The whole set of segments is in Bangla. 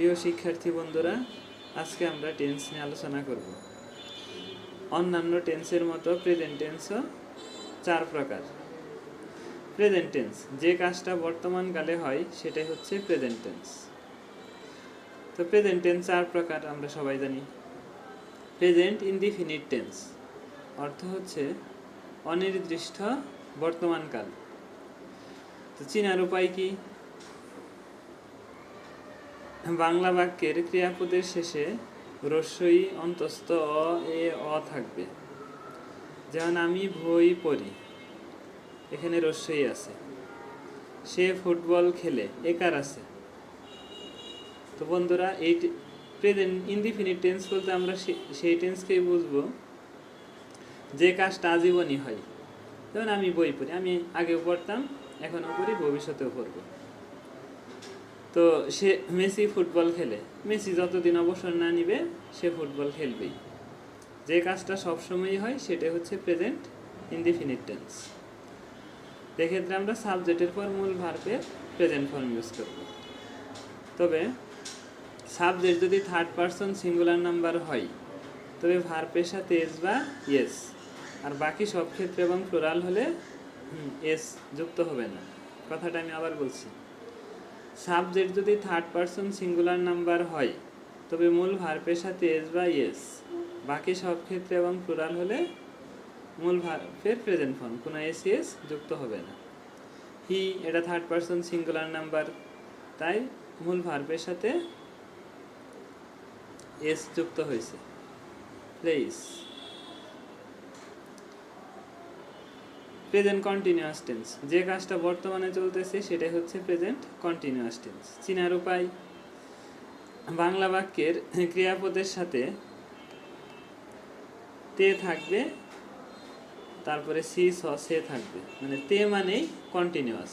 প্রিয় শিক্ষার্থী বন্ধুরা, আজকে আমরা টেন্স নিয়ে আলোচনা করব। অন্যান্য টেন্সের মতো প্রেজেন্ট টেন্সও 4 প্রকার। প্রেজেন্ট টেন্স, যে কাজটা বর্তমানকালে হয় সেটাই হচ্ছে প্রেজেন্ট টেন্স। তো প্রেজেন্ট টেন্স 4 প্রকার আমরা সবাই জানি। প্রেজেন্ট ইনডিফিনিট টেন্স অর্থ হচ্ছে অনির্দিষ্ট বর্তমানকাল। তো চিনার উপায় কি? বাংলা বাক্যের ক্রিয়াপদের শেষে রস্বই অন্তস্থ অ থাকবে। যেমন আমি বই পড়ি, এখানে রস্বই আছে। সে ফুটবল খেলে, একার আছে। তো বন্ধুরা, এই প্রেজেন্ট ইনডিফিনিট টেন্স বলতে আমরা সেই টেন্সকেই বুঝবো যে কাজটা আজীবনই হয়। যেমন আমি বই পড়ি, আমি আগেও পড়তাম, এখনও পড়ি, ভবিষ্যতেও পড়বো। তো সে মেসি ফুটবল খেলে, মেসি যতদিন অবসর না নিবে সে ফুটবল খেলবেই। যে কাজটা সবসময়ই হয় সেটা হচ্ছে প্রেজেন্ট ইনডিফিনিট টেন্স। এক্ষেত্রে আমরা সাবজেক্টের পর মূল ভার্বের প্রেজেন্ট ফর্ম ইউজ করব। তবে সাবজেক্ট যদি থার্ড পারসন সিঙ্গুলার নাম্বার হয় তবে ভার্বের সাথে এস বা ইয়েস, আর বাকি সব ক্ষেত্রে এবং প্লুরাল হলে এস যুক্ত হবে না। কথাটা আমি আবার বলছি, সাবজেক্ট যদি থার্ড পারসন সিঙ্গুলার নাম্বার হয় তবে মূল ভার্বের সাথে এস বা ইয়েস, বাকি সব ক্ষেত্রে এবং প্লুরাল হলে মূল ভার্বের প্রেজেন্ট ফর্ম, কোনো এস ইয়েস যুক্ত হবে না। হি এটা থার্ড পারসন সিঙ্গুলার নাম্বার, তাই মূল ভার্বের সাথে এস যুক্ত হয়েছে। প্লেস প্রেজেন্ট কন্টিনিউয়াস টেন্স, যে কাজটা বর্তমানে চলতেছে সেটাই হচ্ছে প্রেজেন্ট কন্টিনিউয়াস টেন্স। চিনার উপায়, বাংলা বাক্যের ক্রিয়াপদের সাথে তে থাকবে, তারপরে সি স সে থাকবে, মানে তে মানেই কন্টিনিউয়াস।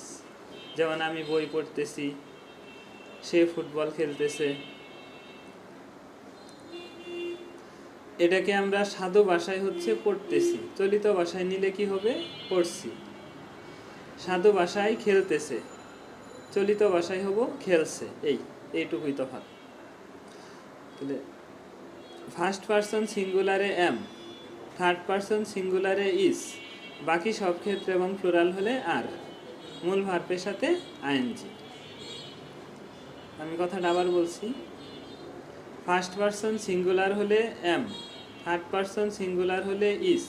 যেমন আমি বই পড়তেছি, সে ফুটবল খেলতেছে। এটাকে আমরা সাধু ভাষায় হচ্ছে পড়তেছি, চলিত ভাষায় নিলে কি হবে? পড়ছি। সাধু ভাষায় খেলতেছে, চলিত ভাষায় হবো খেলছে। এইটুকুই তফাৎ। তাহলে ফার্স্ট পারসন সিঙ্গুলারে এম, থার্ড পারসন সিঙ্গুলারে ইস, বাকি সব ক্ষেত্রে এবং প্লুরাল হলে আর, মূল ভার্বের সাথে আইএনজি। আমি কথাটা আবার বলছি, ফার্স্ট পারসন সিঙ্গুলার হলে এম, থার্ড পারসন সিঙ্গুলার হলে ইস,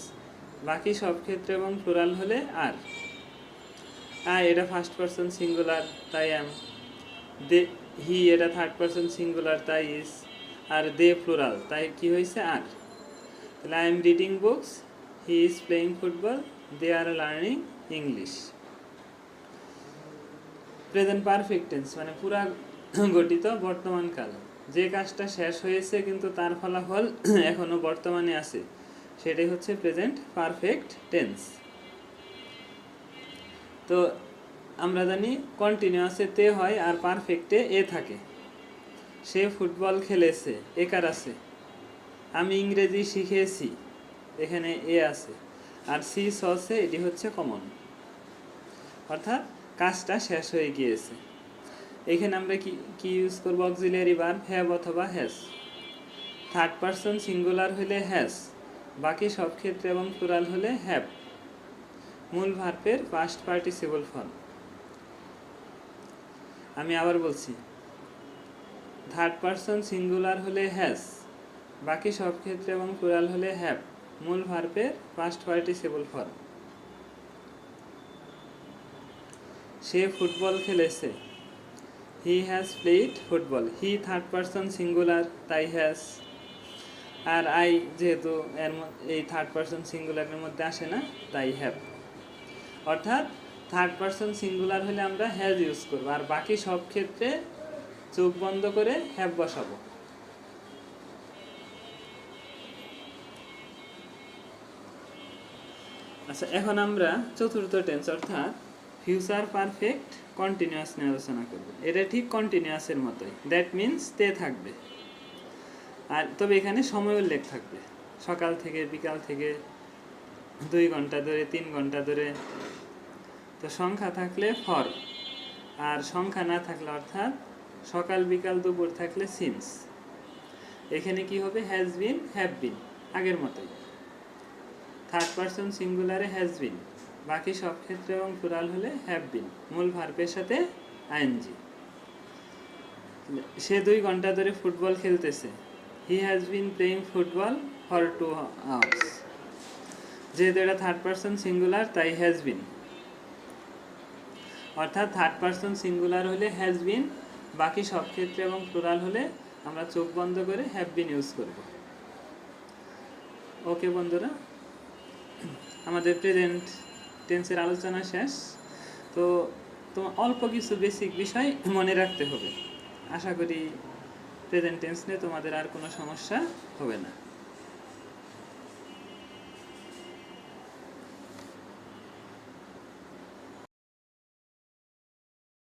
বাকি সব ক্ষেত্রে এবং প্লুরাল হলে আর। এটা ফার্স্ট পারসন সিঙ্গুলার, তাই এম। দে হি এটা থার্ড পারসন সিঙ্গুলার, তাই ইস। আর দে প্লুরাল, তাই কি হয়েছে? আর। তাহলে I am reading books, he is playing football, they are learning English. Present perfect tense মানে পুরা গঠিত বর্তমানকাল, যে কাজটা শেষ হয়েছে কিন্তু তার ফলাফল এখনো বর্তমানে আছে, সেটাই হচ্ছে প্রেজেন্ট পারফেক্ট টেন্স। তো আমরা জানি কন্টিনিউয়াসে তে হয় আর পারফেক্টে এ থাকে। সে ফুটবল খেলেছে, একার আছে। আমি ইংরেজি শিখেছি, এখানে এ আছে। আর সি সসে এটি হচ্ছে কমন, অর্থাৎ কাজটা শেষ হয়ে গিয়েছে। এখানে আমরা কি ইউজ করবো? অক্সিলিয়ারি ভার্ব হ্যাভ অথবা হ্যাজ। থার্ড পারসন সিঙ্গুলার হলে হ্যাজ, বাকি সব ক্ষেত্রে এবং প্লুরাল হলে হ্যাভ, মূল ভার্বের পাস্ট পার্টিসিপল ফর্ম। আমি আবার বলছি, থার্ড পারসন সিঙ্গুলার হলে হ্যাজ, বাকি সব ক্ষেত্রে এবং প্লুরাল হলে হ্যাভ, মূল ভার্বের পাস্ট পার্টিসিপল ফর্ম। সে ফুটবল খেলেছে, he has played football. He third person singular, তাই হ্যাজ। আর আই যেহেতু এই থার্ড পারসন সিঙ্গুলারের মধ্যে আসে না, তাই হ্যাভ। অর্থাৎ থার্ড পারসন সিঙ্গুলার হলে আমরা হ্যাজ ইউজ করবো, আর বাকি সব ক্ষেত্রে চোখ বন্ধ করে হ্যাভ বসাবো। আচ্ছা, এখন আমরা চতুর্থ টেন্স অর্থাৎ ফিউচার পারফেক্ট কন্টিনিউয়াস নিয়ে আলোচনা করব। এটা ঠিক কন্টিনিউয়াসের মতোই, দ্যাট মিনস তে থাকবে। আর তবে এখানে সময় উল্লেখ থাকবে, সকাল থেকে বিকাল থেকে, 2 ঘন্টা ধরে, 3 ঘন্টা ধরে। তো সংখ্যা থাকলে ফর, আর সংখ্যা না থাকলে অর্থাৎ সকাল বিকাল দুপুর থাকলে সিন্স। এখানে কি হবে? হ্যাজ বিন, হ্যাভ বিন, আগের মতোই। থার্ড পারসন সিঙ্গুলারে হ্যাজ বিন, বাকি সব ক্ষেত্রে এবং প্লুরাল হলে হ্যাভ বিন, মূল ভার্বের সাথে আইএনজি। সে 2 ঘন্টা ধরে ফুটবল খেলতেছে। He has been playing football for 2 hours। যেহেতু এটা থার্ড পারসন সিঙ্গুলার তাই হ্যাজ বিন, অর্থাৎ থার্ড পারসন সিঙ্গুলার হলে হ্যাজ বিন, বাকি সব ক্ষেত্রে এবং প্লুরাল হলে আমরা চোখ বন্ধ করে হ্যাভ বিন ইউজ করব। ওকে বন্ধুরা, আমাদের প্রেজেন্ট টেন্সের আলোচনা শেষ। তো অল্প কিছু বেসিক বিষয় মনে রাখতে হবে। আশা করি প্রেজেন্ট টেন্স নিয়ে তোমাদের আর কোনো সমস্যা হবে না।